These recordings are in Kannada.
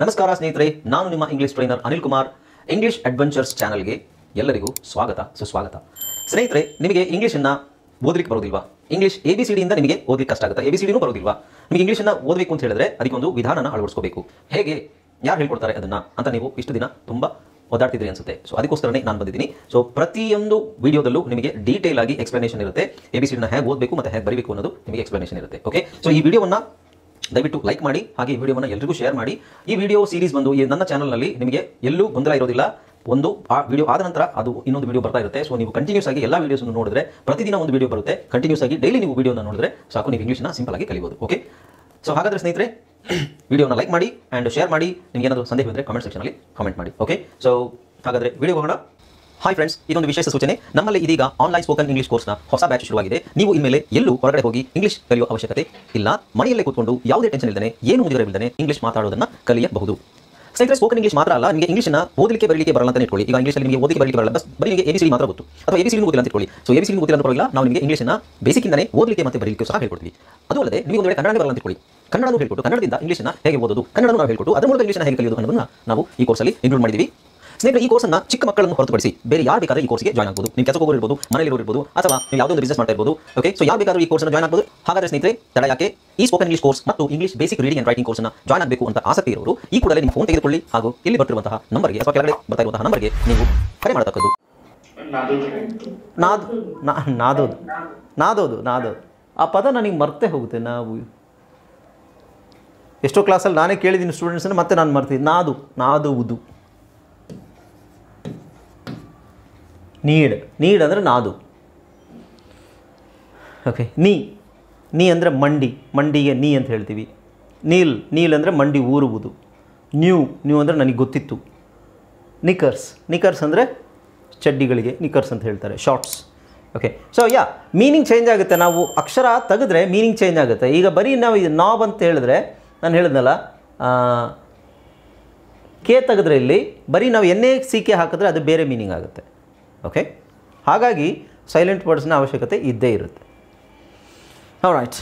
ನಮಸ್ಕಾರ ಸ್ನೇಹಿತರೆ, ನಾನು ನಿಮ್ಮ English trainer Anil Kumar. English adventures ಚಾನಲ್ಗೆ ಎಲ್ಲರಿಗೂ ಸ್ವಾಗತ ಸುಸ್ವಾಗತ. ಸ್ನೇಹಿತರೆ, ನಿಮಗೆ ಇಂಗ್ಲಿಷನ್ನು ಓದಲಿಕ್ಕೆ ಬರೋದಿಲ್ವಾ? ಇಂಗ್ಲಿಷ್ ABCD ಇಂದ ನಿಮಗೆ ಓದಲಿಕ್ಕೆ ಕಷ್ಟ ಆಗುತ್ತೆ. ABCDನೂ ಬರೋದಿಲ್ವಾ? ನಿಮಗೆ ಇಂಗ್ಲಿಷನ್ನು ಓದಬೇಕು ಅಂತ ಹೇಳಿದ್ರೆ ಅದಕ್ಕೊಂದು ವಿಧಾನನ ಅಳವಡಿಸ್ಕೋಬೇಕು. ಹೇಗೆ, ಯಾರು ಹೇಳ್ಕೊಡ್ತಾರೆ ಅದನ್ನು ಅಂತ ನೀವು ಇಷ್ಟು ದಿನ ತುಂಬ ಓದಾಡ್ತಿದ್ರಿ ಅನ್ಸುತ್ತೆ. ಸೊ ಅದಕ್ಕೋಸ್ಕರನೇ ನಾನು ಬಂದಿದ್ದೀನಿ. ಸೊ ಪ್ರತಿಯೊಂದು ವಿಡಿಯೋದಲ್ಲೂ ನಿಮಗೆ ಡೀಟೇಲ್ ಆಗಿ ಎಕ್ಸ್ಪ್ಲನೇಷನ್ ಇರುತ್ತೆ. ABCDನ ಹೇಗೆ ಓದಬೇಕು ಮತ್ತು ಹೇಗೆ ಬರೀಬೇಕು ಅನ್ನೋದು ನಿಮಗೆ ಎಕ್ಸ್ಪ್ಲನೇಷನ್ ಇರುತ್ತೆ. ಓಕೆ, ಸೊ ಈ ವಿಡಿಯೋವನ್ನು ದಯವಿಟ್ಟು ಲೈಕ್ ಮಾಡಿ, ಹಾಗೆ ಈ ವಿಡಿಯೋವನ್ನು ಎಲ್ಲರಿಗೂ ಶೇರ್ ಮಾಡಿ. ಈ ವಿಡಿಯೋ ಸೀರೀಸ್ ಬಂದು ನನ್ನ ಚಾನಲ್ನಲ್ಲಿ ನಿಮಗೆ ಎಲ್ಲೂ ಗೊಂದಲ ಇರೋದಿಲ್ಲ. ಒಂದು ಆ ವಿಡಿಯೋ ಆದ ನಂತರ ಅದು ಇನ್ನೊಂದು ವಿಡಿಯೋ ಬರ್ತಾ ಇರುತ್ತೆ. ಸೊ ನೀವು ಕಂಟಿನ್ಯೂಸ್ ಆಗಿ ಎಲ್ಲ ವಿಡಿಯೋಸ್ನ್ನು ನೋಡಿದ್ರೆ ಪ್ರತಿದಿನ ಒಂದು ವಿಡಿಯೋ ಬರುತ್ತೆ. ಕಂಟಿನ್ಯೂಸ್ ಆಗಿ ಡೈಲಿ ನೀವು ವಿಡಿಯೋನ ನೋಡಿದ್ರೆ ಸಾಕು, ನೀವು ಇಂಗ್ಲಿಷ್ನ ಸಿಂಪಲ್ ಆಗಿ ಕಲಿಬಹುದು. ಓಕೆ, ಸೊ ಹಾಗಾದರೆ ಸ್ನೇಹಿತರೆ, ವಿಡಿಯೋನ ಲೈಕ್ ಮಾಡಿ ಆ್ಯಂಡ್ ಶೇರ್ ಮಾಡಿ. ನಿಮಗೆ ಏನಾದರೂ ಸಂದೇಹ ಇದ್ದರೆ ಕಮೆಂಟ್ ಸೆಕ್ಷನಲ್ಲಿ ಕಮೆಂಟ್ ಮಾಡಿ. ಓಕೆ, ಸೊ ಹಾಗಾದರೆ ವಿಡಿಯೋ ಹೋಗೋಣ. ಹಾಯ್ ಫ್ರೆಂಡ್ಸ್, ಇದೊಂದು ವಿಶೇಷ ಸೂಚನೆ. ನಮ್ಮಲ್ಲಿ ಇದೀಗ ಆನ್ಲೈನ್ ಸ್ಪೋಕನ್ ಇಂಗ್ಲಿಷ್ ಕೋರ್ಸ್ನ ಹೊಸ ಬ್ಯಾಚ್ ಶುರುವಾಗಿದೆ. ನೀವು ಇನ್ಮೇಲೆ ಎಲ್ಲೂ ಹೊರಗಡೆ ಹೋಗಿ ಇಂಗ್ಲಿಷ್ ಕಲಿಯುವ ಅವಶ್ಯಕತೆ ಇಲ್ಲ. ಮನೆಯಲ್ಲೇ ಕೂತ್ಕೊಂಡು ಯಾವುದೇ ಟೆನ್ಷನ್ ಇಲ್ಲದೆ, ಏನು ಮುಗಿದಿರವಿಲ್ಲದೆ ಇಂಗ್ಲಿಷ್ ಮಾತಾಡೋದನ್ನು ಕಲಿಯಬಹುದು. ಸ್ನೇಹಿತರೆ, ಸ್ಪೋಕನ್ ಇಂಗ್ಲಿಷ್ ಮಾತ್ರ ಅಲ್ಲ, ನಿಮಗೆ ಇಂಗ್ಲಿಷ್ನ ಓದಲಿಕ್ಕೆ ಬರಲಿಕ್ಕೆ ಬರಲ್ಲ ಅಂತ ಇಟ್ಕೊಳ್ಳಿ. ಈಗ ಇಂಗ್ಲಿಷಲ್ಲಿ ನಿಮಗೆ ಓದಲಿಕ್ಕೆ ಬರಲಿಕ್ಕೆ ಬರಲ್ಲ, ಬರೀ ನಿಮಗೆ ABCD ಮಾತ್ರ ಗೊತ್ತು, ಅಥವಾ ABCD ಗೊತ್ತಿಲ್ಲ ಅಂತ ಇಟ್ಕೊಳ್ಳಿ. ಸೊ ABCD ಗೊತ್ತಿಲ್ಲ ಅಂತ ಪರವಾಗಿಲ್ಲ, ನಾವು ನಿಮಗೆ ಇಂಗ್ಲಿಷ್ನ ಬೇಸಿಕ್ಕಿಂದನೇ ಓದಲಿಕ್ಕೆ ಮತ್ತು ಬರಲಿಕ್ಕೆ ಸಹ ಹೇಳ್ಕೊಡ್ತೀವಿ. ಅದು ಅಲ್ಲದೆ ನೀವು ಒಂದು ವೇಳೆ ಕನ್ನಡ ಬರಲ್ಲ ಅಂತ ಇಟ್ಕೊಳ್ಳಿ, ಕನ್ನಡನೂ ಹೇಳ್ಕೊಟ್ಟು ಕನ್ನಡದಿಂದ ಇಂಗ್ಲಿಷ್ನ ಹೇಗೆ ಓದೋದು, ಕನ್ನಡನೂ ನಾವು ಹೇಳ್ಕೊಟ್ಟು ಅದರ ಮೂಲಕ ಇಂಗ್ಲಿಷ್ನ ಹೇಗೆ ಕಲಿಯೋದು ಅನ್ನೋದನ್ನು ನಾವು ಈ ಕೋರ್ಸಲ್ಲಿ ಇನ್ಕ್ಲೂಡ್ ಮಾಡಿದ್ದೀವಿ. ಸ್ನೇಹಿತರೆ, ಈ ಕೋರ್ಸನ್ನು ಚಿಕ್ಕ ಮಕ್ಕಳನ್ನು ಹೊರತುಪಡಿಸಿ ಬೇರೆ ಯಾರು ಬೇಕಾದ್ರೆ ಈ ಕೋರ್ಸ್ಗೆ ಜಾಯ್ನ್ ಆಗ್ಬೋದು. ನೀವು ಕೆಲಸಕ್ಕೆ ಹೋಗಿರ್ಬೋದು, ಮನೆಯಲ್ಲಿ ಇರ್ಬೋದು, ಅಥವಾ ನೀವು ಯಾವುದೋ ಒಂದು ಬಿಸ್ನೆಸ್ ಮಾಡ್ತಾ ಇರ್ಬೋದು. ಓಕೆ, ಸೊ ಯಾರು ಬೇಕಾದರೂ ಈ ಕೋರ್ಸ್ನ ಜಾಯ್ನ್ ಆಗ್ಬೋದು. ಹಾಗಾದರೆ ಸ್ನೇಹಿತರೆ, ತಡ ಯಾಕೆ? ಈ ಸ್ಪೋಕನ್ ಇಂಗ್ಲಿಷ್ ಕೋರ್ಸ್ ಮತ್ತು English basic reading and writing ಕೋರ್ಸ್ನ ಜಾಯ್ನ್ ಆಗಬೇಕು ಅಂತ ಆಸಕ್ತಿ ಇರೋರು ಈ ಕೂಡಲೇ ನಿಮ್ಮ ಫೋನ್ ತೆಗೆದುಕೊಳ್ಳಿ, ಹಾಗೂ ಇಲ್ಲಿ ಬರ್ತಿರುವಂತಹ ನಂಬರ್ಗೆ ಅಥವಾ ಕೆಳಗಡೆ ಬರ್ತಾ ಇರುವಂತಹ ನಂಬರ್ಗೆ ನೀವು ಕರೆ ಮಾಡತಕ್ಕದ್ದು. ನಾದೋದು ಆ ಪದ ನನಗೆ ಮರ್ತೇ ಹೋಗುತ್ತೆ. ನಾವು ಎಷ್ಟೋ ಕ್ಲಾಸಲ್ಲಿ ನಾನೇ ಕೇಳಿದ್ದೀನಿ ಸ್ಟೂಡೆಂಟ್ಸನ್ನು, ಮತ್ತೆ ನಾನು ಮರ್ತೀನಿ. ನಾದುವುದು. ನೀಡ್ ಅಂದರೆ ನಾದು. ಓಕೆ, ನೀ ಅಂದರೆ ಮಂಡಿಗೆ ನೀ ಅಂತ ಹೇಳ್ತೀವಿ. ನೀಲ್ ಅಂದರೆ ಮಂಡಿ ಊರುವುದು. ನ್ಯೂ ಅಂದರೆ ನನಗೆ ಗೊತ್ತಿತ್ತು. ನಿಕರ್ಸ್ ಅಂದರೆ ಚಡ್ಡಿಗಳಿಗೆ ನಿಕರ್ಸ್ ಅಂತ ಹೇಳ್ತಾರೆ, shorts. Okay, so meaning change ಆಗುತ್ತೆ. ನಾವು ಅಕ್ಷರ ತೆಗೆದ್ರೆ ಮೀನಿಂಗ್ ಚೇಂಜ್ ಆಗುತ್ತೆ. ಈಗ ಬರೀ ನಾವು ಇದು ನಾಬ್ ಅಂತ ಹೇಳಿದ್ರೆ, ನಾನು ಹೇಳಿದ್ನಲ್ಲ, ಕೆ ತೆಗೆದ್ರೆ ಇಲ್ಲಿ ಬರೀ ನಾವು NACK ಹಾಕಿದ್ರೆ ಅದು ಬೇರೆ ಮೀನಿಂಗ್ ಆಗುತ್ತೆ. ಓಕೆ, ಹಾಗಾಗಿ ಸೈಲೆಂಟ್ ವರ್ಡ್ಸ್ನ ಅವಶ್ಯಕತೆ ಇದ್ದೇ ಇರುತ್ತೆ. All right,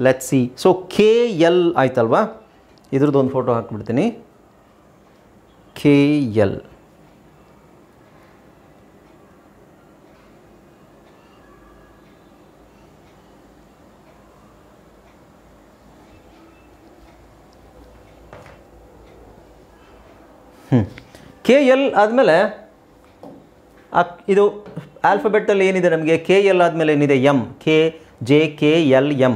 let's see. So KL ಆಯ್ತಲ್ವಾ? ಇದ್ರದ್ದು ಒಂದು ಫೋಟೋ ಹಾಕ್ಬಿಡ್ತೀನಿ. KL. KL ಆದಮೇಲೆ ಇದು ಆಲ್ಫಬೆಟ್ಟಲ್ಲಿ ಏನಿದೆ ನಮಗೆ, KL ಆದಮೇಲೆ ಏನಿದೆ? JKLM.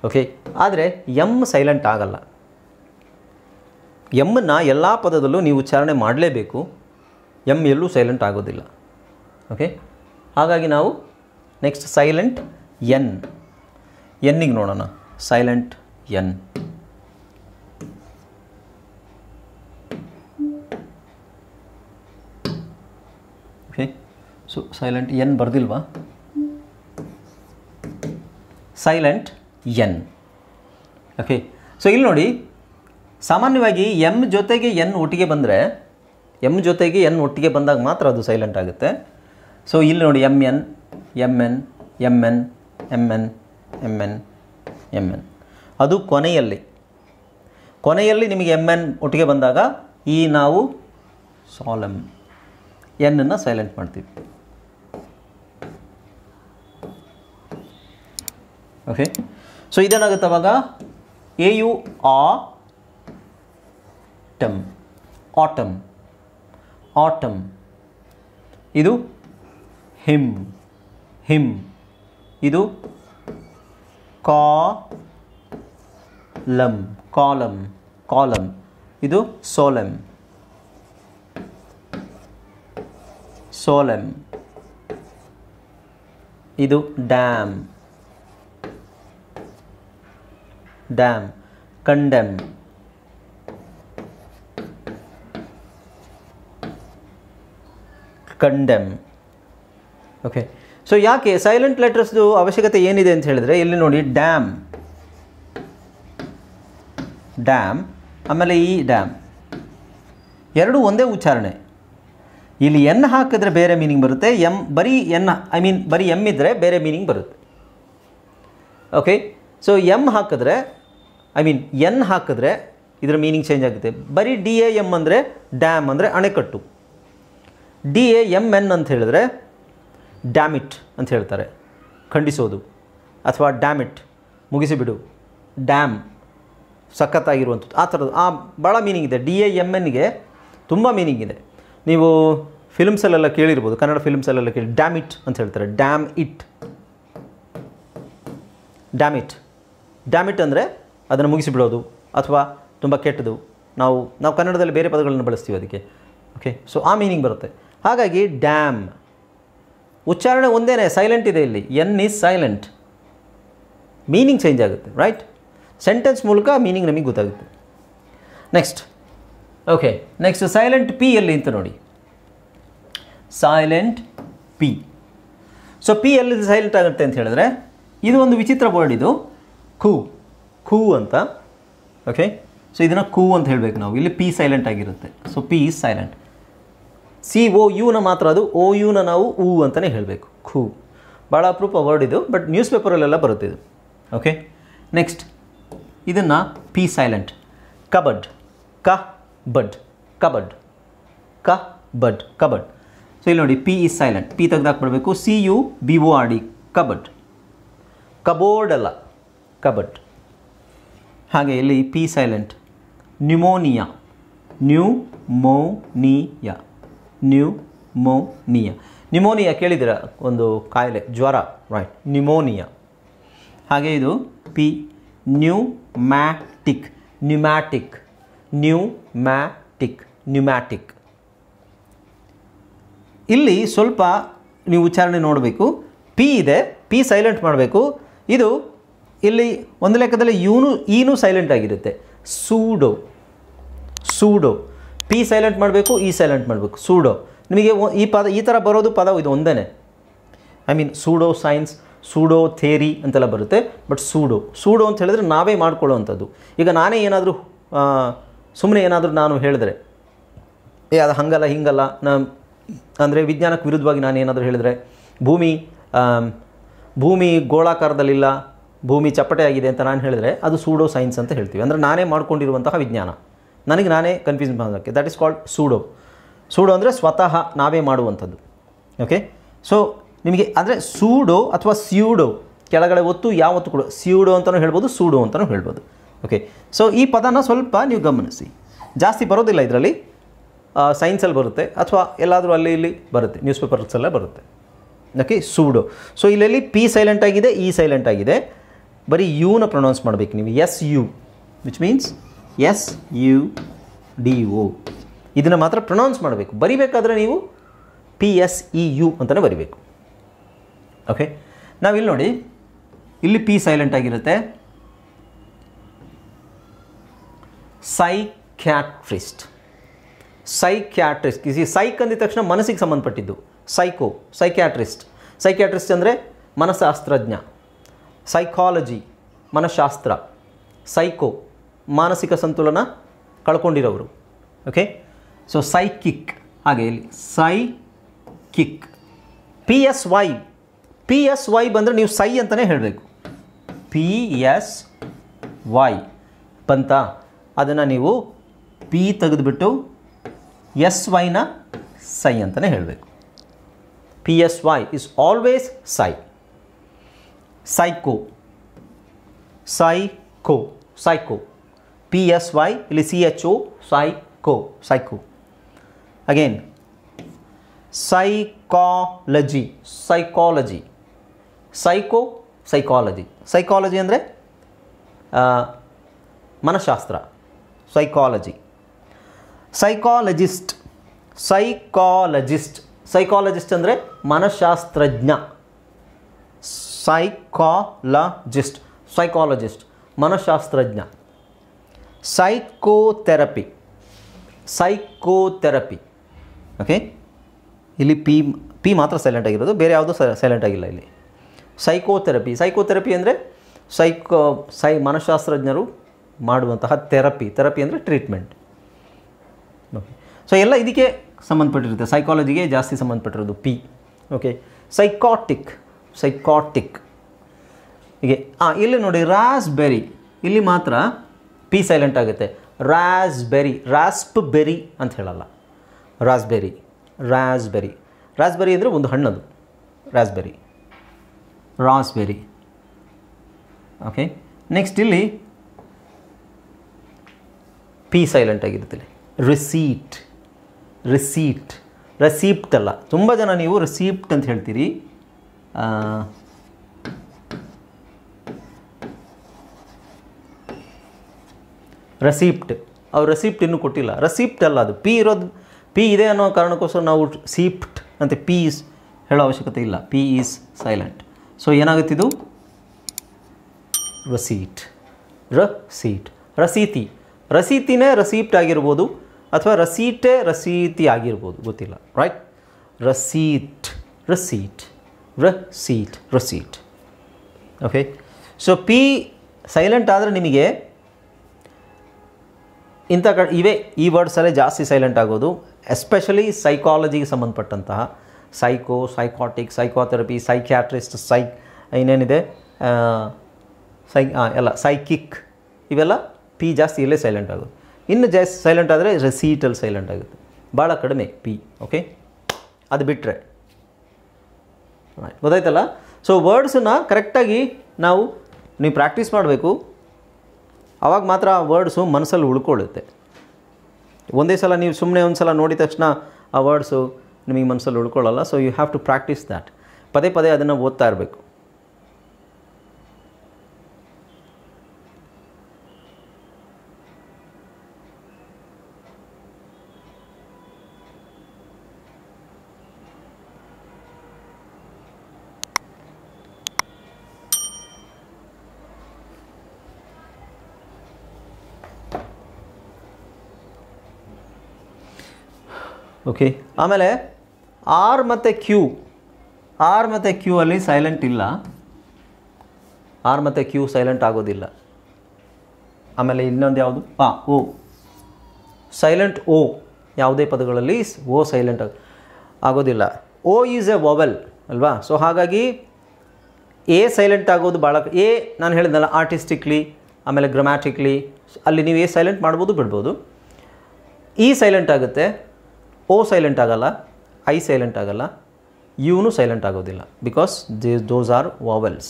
ಓಕೆ, ಆದರೆ M ಸೈಲೆಂಟ್ ಆಗಲ್ಲ. ಎಮ್ಮನ್ನು ಎಲ್ಲ ಪದದಲ್ಲೂ ನೀವು ಉಚ್ಚಾರಣೆ ಮಾಡಲೇಬೇಕು. M ಎಲ್ಲೂ ಸೈಲೆಂಟ್ ಆಗೋದಿಲ್ಲ. ಓಕೆ, ಹಾಗಾಗಿ ನಾವು ನೆಕ್ಸ್ಟ್ ಸೈಲೆಂಟ್ ಎನ್ನಿಗೆ ನೋಡೋಣ. Silent N. Okay, so silent N ಬರ್ದಿಲ್ವಾ? Silent N. ಓಕೆ, ಸೊ ಇಲ್ಲಿ ನೋಡಿ, ಸಾಮಾನ್ಯವಾಗಿ M ಜೊತೆಗೆ N ಒಟ್ಟಿಗೆ ಬಂದಾಗ ಮಾತ್ರ ಅದು ಸೈಲೆಂಟ್ ಆಗುತ್ತೆ. ಸೊ ಇಲ್ಲಿ ನೋಡಿ, MN, MN, MN, MN, MN, MN. ಅದು ಕೊನೆಯಲ್ಲಿ ನಿಮಗೆ MN ಒಟ್ಟಿಗೆ ಬಂದಾಗ ಈ ನಾವು ಸಾಲಮ್ ಎನ್ನನ್ನು ಸೈಲೆಂಟ್ ಮಾಡ್ತೀವಿ. ಓಕೆ, ಸೊ ಇದೇನಾಗುತ್ತೆ ಅವಾಗ? AU atom. ಇದು ಹಿಮ್. ಇದು ಕಾಲಮ್. ಇದು ಸೋಲೆಮ್. ಇದು ಡ್ಯಾಮ್. ಕಂಡೆಮ್. ಓಕೆ, ಸೊ ಯಾಕೆ ಸೈಲೆಂಟ್ ಲೆಟರ್ಸ್ದು ಅವಶ್ಯಕತೆ ಏನಿದೆ ಅಂತ ಹೇಳಿದ್ರೆ, ಇಲ್ಲಿ ನೋಡಿ, ಡ್ಯಾಮ್, ಆಮೇಲೆ ಈ ಡ್ಯಾಮ್ ಎರಡೂ ಒಂದೇ ಉಚ್ಚಾರಣೆ. ಇಲ್ಲಿ ಎನ್ ಹಾಕಿದ್ರೆ ಬೇರೆ ಮೀನಿಂಗ್ ಬರುತ್ತೆ, ಬರೀ ಎಮ್ ಇದ್ದರೆ ಬೇರೆ ಮೀನಿಂಗ್ ಬರುತ್ತೆ. ಓಕೆ, ಸೊ ಎನ್ ಹಾಕಿದ್ರೆ ಇದರ ಮೀನಿಂಗ್ ಚೇಂಜ್ ಆಗುತ್ತೆ. ಬರೀ DAM ಅಂದರೆ ಡ್ಯಾಮ್ ಅಂದರೆ ಅಣೆಕಟ್ಟು. DAMN ಅಂತ ಹೇಳಿದ್ರೆ ಡ್ಯಾಮಿಟ್ ಅಂತ ಹೇಳ್ತಾರೆ, ಖಂಡಿಸೋದು, ಅಥವಾ ಡ್ಯಾಮಿಟ್ ಮುಗಿಸಿಬಿಡು, ಡ್ಯಾಮ್ ಸಖತ್ತಾಗಿರುವಂಥದ್ದು, ಆ ಥರದ್ದು ಭಾಳ ಮೀನಿಂಗ್ ಇದೆ. DAMNಗೆ ತುಂಬ ಮೀನಿಂಗ್ ಇದೆ. ನೀವು ಫಿಲ್ಮ್ಸಲ್ಲೆಲ್ಲ ಕೇಳಿರ್ಬೋದು, ಕನ್ನಡ ಫಿಲ್ಮ್ಸಲ್ಲೆಲ್ಲ ಕೇಳಿ ಡ್ಯಾಮಿಟ್ ಅಂತ ಹೇಳ್ತಾರೆ. ಡ್ಯಾಮಿಟ್ ಅಂದರೆ ಅದನ್ನು ಮುಗಿಸಿಬಿಡೋದು ಅಥವಾ ತುಂಬ ಕೆಟ್ಟದು. ನಾವು ಕನ್ನಡದಲ್ಲಿ ಬೇರೆ ಪದಗಳನ್ನು ಬಳಸ್ತೀವಿ ಅದಕ್ಕೆ. ಓಕೆ, ಸೊ ಆ ಮೀನಿಂಗ್ ಬರುತ್ತೆ. ಹಾಗಾಗಿ ಡ್ಯಾಮ್ ಉಚ್ಚಾರಣೆ ಒಂದೇ, ಸೈಲೆಂಟ್ ಇದೆ ಇಲ್ಲಿ, N is silent, meaning change ಆಗುತ್ತೆ. ರೈಟ್, ಸೆಂಟೆನ್ಸ್ ಮೂಲಕ ಮೀನಿಂಗ್ ನಮಗೆ ಗೊತ್ತಾಗುತ್ತೆ. ನೆಕ್ಸ್ಟ್ ಸೈಲೆಂಟ್ ಪಿ ಎಲ್ಲಿ ಅಂತ ನೋಡಿ. Silent P. ಸೊ ಪಿ ಎಲ್ಲಿ ಸೈಲೆಂಟ್ ಆಗುತ್ತೆ ಅಂತ ಹೇಳಿದ್ರೆ, ಇದು ಒಂದು ವಿಚಿತ್ರ ವರ್ಡ್, ಇದು ಖೂ ಅಂತ. ಓಕೆ, ಸೊ ಇದನ್ನು ಖೂ ಅಂತ ಹೇಳಬೇಕು ನಾವು. ಇಲ್ಲಿ ಪಿ ಸೈಲೆಂಟ್ ಆಗಿರುತ್ತೆ. So P is silent. COUನ ಮಾತ್ರ ಅದು, OUನ ನಾವು ಊ ಅಂತಲೇ ಹೇಳಬೇಕು. ಖೂ ಭಾಳ ಅಪರೂಪ ವರ್ಡ್ ಇದು, ಬಟ್ ನ್ಯೂಸ್ ಪೇಪರಲ್ಲೆಲ್ಲ ಬರುತ್ತೆ ಇದು. ಓಕೆ, ನೆಕ್ಸ್ಟ್ ಇದನ್ನು ಪಿ ಸೈಲೆಂಟ್. ಕಬಡ್. ಸೊ ಇಲ್ಲಿ ನೋಡಿ, ಪಿ ಈಸ್ ಸೈಲೆಂಟ್, ಪಿ ತೆಗೆದಾಕ್ಬಿಡ್ಬೇಕು. CUBORD, cupboard. ಕಬೋರ್ಡ್ ಅಲ್ಲ, ಕಬಡ್. ಹಾಗೆ ಇಲ್ಲಿ ಪಿ ಸೈಲೆಂಟ್. ನ್ಯೂಮೋನಿಯಾ ಕೇಳಿದ್ದೀರಾ? ಒಂದು ಕಾಯಿಲೆ, ಜ್ವರ. Right, pneumonia. ಹಾಗೆ ಇದು ಪಿ. ನ್ಯೂಮ್ಯಾಟಿಕ್. ಇಲ್ಲಿ ಸ್ವಲ್ಪ ನೀವು ಉಚ್ಚಾರಣೆ ನೋಡಬೇಕು. ಪಿ ಇದೆ, ಪಿ ಸೈಲೆಂಟ್ ಮಾಡಬೇಕು. ಇದು ಇಲ್ಲಿ ಒಂದು ಲೆಕ್ಕದಲ್ಲಿ ಈನು ಸೈಲೆಂಟ್ ಆಗಿರುತ್ತೆ. ಸೂಡೋ. ಪಿ ಸೈಲೆಂಟ್ ಮಾಡಬೇಕು, ಇ ಸೈಲೆಂಟ್ ಮಾಡಬೇಕು. ಸೂಡೋ. ನಿಮಗೆ ಈ ಥರ ಬರೋದು ಪದ ಇದು ಒಂದೇ. I mean pseudo science, pseudo theory ಅಂತೆಲ್ಲ ಬರುತ್ತೆ. ಬಟ್ ಸೂಡೋ ಅಂತ ಹೇಳಿದ್ರೆ ನಾವೇ ಮಾಡ್ಕೊಳ್ಳೋವಂಥದ್ದು. ಈಗ ನಾನೇ ಏನಾದರೂ ಸುಮ್ಮನೆ ಏನಾದರೂ ನಾನು ಹೇಳಿದ್ರೆ, ಅದು ಹಾಗಲ್ಲ ಹಿಂಗಲ್ಲ, ಅಂದರೆ ವಿಜ್ಞಾನಕ್ಕೆ ವಿರುದ್ಧವಾಗಿ ನಾನು ಏನಾದರೂ ಹೇಳಿದ್ರೆ, ಭೂಮಿ ಗೋಳಾಕಾರದಲ್ಲಿಲ್ಲ, ಭೂಮಿ ಚಪ್ಪಟೆ ಆಗಿದೆ ಅಂತ ನಾನು ಹೇಳಿದ್ರೆ, ಅದು ಸೂಡೋ ಸೈನ್ಸ್ ಅಂತ ಹೇಳ್ತೀವಿ. ಅಂದರೆ ನಾನೇ ಮಾಡ್ಕೊಂಡಿರುವಂತಹ ವಿಜ್ಞಾನ, ನನಗೆ ನಾನೇ ಕನ್ಫ್ಯೂಸ್ ಮಾಡೋಕ್ಕೆ. ದಟ್ ಈಸ್ ಕಾಲ್ಡ್ ಸೂಡೋ ಅಂದರೆ ಸ್ವತಃ ನಾವೇ ಮಾಡುವಂಥದ್ದು. ಓಕೆ, ಸೊ ನಿಮಗೆ ಅಂದರೆ ಸೂಡೋ ಅಥವಾ ಸ್ಯೂಡೋ, ಕೆಳಗಡೆ ಒತ್ತು ಯಾವತ್ತು ಕೂಡ ಸ್ಯೂಡೋ ಅಂತಲೂ ಹೇಳ್ಬೋದು, ಸೂಡೋ ಅಂತಲೂ ಹೇಳ್ಬೋದು. ಓಕೆ, ಸೊ ಈ ಪದನ ಸ್ವಲ್ಪ ನೀವು ಗಮನಿಸಿ. ಜಾಸ್ತಿ ಬರೋದಿಲ್ಲ ಇದರಲ್ಲಿ, ಸೈನ್ಸಲ್ಲಿ ಬರುತ್ತೆ ಅಥವಾ ಎಲ್ಲಾದರೂ ಅಲ್ಲಿ ಇಲ್ಲಿ ಬರುತ್ತೆ, ನ್ಯೂಸ್ ಪೇಪರ್ಸೆಲ್ಲ ಬರುತ್ತೆ. Okay, pseudo. ಸೊ ಇಲ್ಲೆಲ್ಲಿ ಪಿ ಸೈಲೆಂಟ್ ಆಗಿದೆ, ಇ ಸೈಲೆಂಟ್ ಆಗಿದೆ. ಬರೀ ಯುನ ಪ್ರೊನೌನ್ಸ್ ಮಾಡಬೇಕು ನೀವು. SU, which means SUDO. ಇದನ್ನು ಮಾತ್ರ ಪ್ರೊನೌನ್ಸ್ ಮಾಡಬೇಕು. ಬರಿಬೇಕಾದ್ರೆ ನೀವು PSEU ಅಂತಲೇ ಬರಿಬೇಕು. ಓಕೆ, ನಾವಿಲ್ಲಿ ನೋಡಿ, ಇಲ್ಲಿ ಪಿ ಸೈಲೆಂಟ್ ಆಗಿರುತ್ತೆ. ಸೈಕ್ಯಾಟ್ರಿಸ್ಟ್. ಸೈಕ್ ಅಂದಿದ ತಕ್ಷಣ ಮನಸ್ಸಿಗೆ ಸಂಬಂಧಪಟ್ಟಿದ್ದು. ಸೈಕ್ಯಾಟ್ರಿಸ್ಟ್ ಅಂದರೆ ಮನಃಶಾಸ್ತ್ರಜ್ಞ. ಸೈಕಾಲಜಿ ಮನಃಶಾಸ್ತ್ರ. ಸೈಕೋ ಮಾನಸಿಕ ಸಂತುಲನ ಕಳ್ಕೊಂಡಿರೋರು. Okay, so psychic. ಹಾಗೆ ಇಲ್ಲಿ ಸೈಕಿಕ್. PSY ಬಂದರೆ ನೀವು ಸೈ ಅಂತಲೇ ಹೇಳಬೇಕು. PSY ಬಂತ, ಅದನ್ನು ನೀವು ಪಿ ತೆಗೆದುಬಿಟ್ಟು SYನ ಸೈ ಅಂತಲೇ ಹೇಳಬೇಕು. PSY ಇಸ್ ಆಲ್ವೇಸ್ ಸೈ. ಸೈಕೋ. PSY ಇಲ್ಲಿ CHO, psycho. Again psychology. Psychology ಅಂದರೆ ಮನಃಶಾಸ್ತ್ರ. ಸೈಕಾಲಜಿಸ್ಟ್ ಅಂದರೆ ಮನಃಶಾಸ್ತ್ರಜ್ಞ. ಸೈಕಾಲಜಿಸ್ಟ್ ಮನಃಶಾಸ್ತ್ರಜ್ಞ. ಸೈಕೋಥೆರಪಿ. ಓಕೆ, ಇಲ್ಲಿ ಪಿ ಮಾತ್ರ ಸೈಲೆಂಟ್ ಆಗಿರೋದು, ಬೇರೆ ಯಾವುದೂ ಸೈಲೆಂಟ್ ಆಗಿಲ್ಲ ಇಲ್ಲಿ. ಸೈಕೋಥೆರಪಿ ಅಂದರೆ ಮನಃಶಾಸ್ತ್ರಜ್ಞರು ಮಾಡುವಂತಹ ಥೆರಪಿ ಅಂದರೆ ಟ್ರೀಟ್ಮೆಂಟ್. ಓಕೆ, ಸೊ ಎಲ್ಲ ಇದಕ್ಕೆ ಸಂಬಂಧಪಟ್ಟಿರುತ್ತೆ, ಸೈಕಾಲಜಿಗೆ ಜಾಸ್ತಿ ಸಂಬಂಧಪಟ್ಟಿರೋದು ಪಿ. Okay, psychotic. ಹೀಗೆ ಇಲ್ಲಿ ನೋಡಿ, ರಾಸ್ಬೆರಿ, ಇಲ್ಲಿ ಮಾತ್ರ ಪಿ ಸೈಲೆಂಟ್ ಆಗುತ್ತೆ. ರಾಸ್ಬೆರಿ, ರಾಸ್ಪ್ಬೆರಿ ಅಂತ ಹೇಳಲ್ಲ, ರಾಸ್ಬೆರಿ, ರಾಸ್ಬೆರಿ. ರಾಸ್ಬೆರಿ ಅಂದರೆ ಒಂದು ಹಣ್ಣದು, ರಾಸ್ಬೆರಿ, ರಾಸ್ಬೆರಿ. ಓಕೆ, ನೆಕ್ಸ್ಟ್ ಇಲ್ಲಿ ಪಿ ಸೈಲೆಂಟ್ ಆಗಿರುತ್ತದೆ. ರಿಸೀಟ್, ರಿಸೀಟ್, ರೆಸಿಪ್ಟ್ ಅಲ್ಲ. ತುಂಬ ಜನ ನೀವು ರಿಸೀಪ್ಟ್ ಅಂತ ಹೇಳ್ತೀರಿ. ರೆಸಿಪ್ಟ್, ಅವ್ರು ರೆಸಿಪ್ಟ್ ಇನ್ನೂ ಕೊಟ್ಟಿಲ್ಲ. ರೆಸಿಪ್ಟ್ ಅಲ್ಲ ಅದು, ಪಿ ಇರೋದು, ಪಿ ಇದೆ ಅನ್ನೋ ಕಾರಣಕ್ಕೋಸ್ಕರ ನಾವು ಸೀಪ್ಟ್ ಅಂತ ಪಿ ಈಸ್ ಹೇಳೋ ಅವಶ್ಯಕತೆ ಇಲ್ಲ. P is silent. ಸೊ ಏನಾಗುತ್ತಿದ್ದು ರಸೀಟ್, ರಸೀಟ್, ರಸೀತಿ. ರಸೀತಿನೇ ರಸೀಪ್ಟ್ ಆಗಿರ್ಬೋದು ಅಥವಾ ರಸೀಟೇ ರಸೀತಿ ಆಗಿರ್ಬೋದು, ಗೊತ್ತಿಲ್ಲ. Right, receipt, receipt, receipt, receipt. Okay, so P silent ಆದರೆ ನಿಮಗೆ ಇಂಥ ಇವೆ ಈ ವರ್ಡ್ಸಲ್ಲೇ ಜಾಸ್ತಿ ಸೈಲೆಂಟ್ ಆಗೋದು. ಎಸ್ಪೆಷಲಿ ಸೈಕಾಲಜಿಗೆ ಸಂಬಂಧಪಟ್ಟಂತಹ ಸೈಕೋ, ಸೈಕಾಟಿಕ್, ಸೈಕೋಥೆರಪಿ, ಸೈಕ್ಯಾಟ್ರಿಸ್ಟ್, ಇನ್ನೇನಿದೆ ಎಲ್ಲ ಸೈಕಿಕ್, ಇವೆಲ್ಲ ಪಿ ಜಾಸ್ತಿ ಇಲ್ಲೇ ಸೈಲೆಂಟ್ ಆಗೋದು. ಇನ್ನು ಜಾಸ್ತಿ ಸೈಲೆಂಟ್ ಆದರೆ ರೆಸೀಟಲ್ಲಿ ಸೈಲೆಂಟ್ ಆಗುತ್ತೆ, ಭಾಳ ಕಡಿಮೆ ಪಿ. ಓಕೆ, ಅದು ಬಿಟ್ಟರೆ ಗೊತ್ತಾಯ್ತಲ್ಲ. ಸೊ ವರ್ಡ್ಸನ್ನ ಕರೆಕ್ಟಾಗಿ ನೀವು ಪ್ರಾಕ್ಟೀಸ್ ಮಾಡಬೇಕು. ಆವಾಗ ಮಾತ್ರ ಆ ವರ್ಡ್ಸು ಮನಸ್ಸಲ್ಲಿ ಉಳ್ಕೊಳ್ಳುತ್ತೆ. ಒಂದೇ ಸಲ ನೀವು ಸುಮ್ಮನೆ ಒಂದು ಸಲ ನೋಡಿದ ತಕ್ಷಣ ಆ ವರ್ಡ್ಸು ನಿಮಗೆ ಮನಸ್ಸಲ್ಲಿ ಉಳ್ಕೊಳ್ಳಲ್ಲ. So you have to practise that. ಪದೇ ಪದೇ ಅದನ್ನು ಓದ್ತಾ ಇರಬೇಕು. ಓಕೆ, ಆಮೇಲೆ ಆರ್ ಮತ್ತು ಕ್ಯೂ, ಆರ್ ಮತ್ತು ಕ್ಯೂ ಅಲ್ಲಿ ಸೈಲೆಂಟ್ ಇಲ್ಲ. ಆರ್ ಮತ್ತು ಕ್ಯೂ ಸೈಲೆಂಟ್ ಆಗೋದಿಲ್ಲ. ಆಮೇಲೆ ಇನ್ನೊಂದು ಯಾವುದು, ಓ ಸೈಲೆಂಟ್. ಓ ಯಾವುದೇ ಪದಗಳಲ್ಲಿ ಓ ಸೈಲೆಂಟ್ ಆಗೋದಿಲ್ಲ. ಓ ಈಸ್ ಎ ವೊವೆಲ್ ಅಲ್ವಾ. ಸೊ ಹಾಗಾಗಿ ಎ ಸೈಲೆಂಟ್ ಆಗೋದು ಭಾಳ. ಎ ನಾನು ಹೇಳಿದ್ನಲ್ಲ, ಆರ್ಟಿಸ್ಟಿಕ್ಲಿ ಆಮೇಲೆ ಗ್ರಾಮ್ಯಾಟಿಕ್ಲಿ ಅಲ್ಲಿ ನೀವು ಎ ಸೈಲೆಂಟ್ ಮಾಡ್ಬೋದು, ಬಿಡ್ಬೋದು. ಇ ಸೈಲೆಂಟ್ ಆಗುತ್ತೆ, ಓ ಸೈಲೆಂಟ್ ಆಗಲ್ಲ, ಐ ಸೈಲೆಂಟ್ ಆಗಲ್ಲ, ಯುನೂ ಸೈಲೆಂಟ್ ಆಗೋದಿಲ್ಲ. Because those are vowels.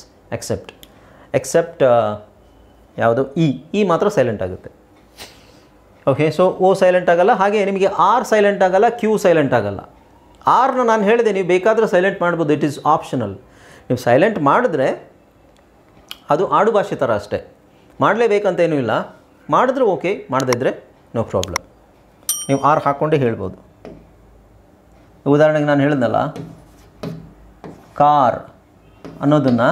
Except ಯಾವುದು ಇ ಮಾತ್ರ ಸೈಲೆಂಟ್ ಆಗುತ್ತೆ. ಓಕೆ, ಸೊ ಓ ಸೈಲೆಂಟ್ ಆಗಲ್ಲ. ಹಾಗೆ ನಿಮಗೆ ಆರ್ ಸೈಲೆಂಟ್ ಆಗಲ್ಲ, ಕ್ಯೂ ಸೈಲೆಂಟ್ ಆಗಲ್ಲ. ಆರ್ನ ನಾನು ಹೇಳಿದೆ ನೀವು ಬೇಕಾದರೆ ಸೈಲೆಂಟ್ ಮಾಡ್ಬೋದು, ಇಟ್ ಈಸ್ ಆಪ್ಷನಲ್. ನೀವು ಸೈಲೆಂಟ್ ಮಾಡಿದ್ರೆ ಅದು ಆಡು ಭಾಷೆ ಥರ ಅಷ್ಟೇ, ಮಾಡಲೇಬೇಕಂತೇನೂ ಇಲ್ಲ. ಮಾಡಿದ್ರೆ ಓಕೆ, ಮಾಡದೇ ಇದ್ದರೆ ನೋ ಪ್ರಾಬ್ಲಮ್. ನೀವು ಆರ್ ಹಾಕ್ಕೊಂಡೇ ಹೇಳ್ಬೋದು. ಉದಾಹರಣೆಗೆ ನಾನು ಹೇಳಿದ್ನಲ್ಲ, ಕಾರ್ ಅನ್ನೋದನ್ನು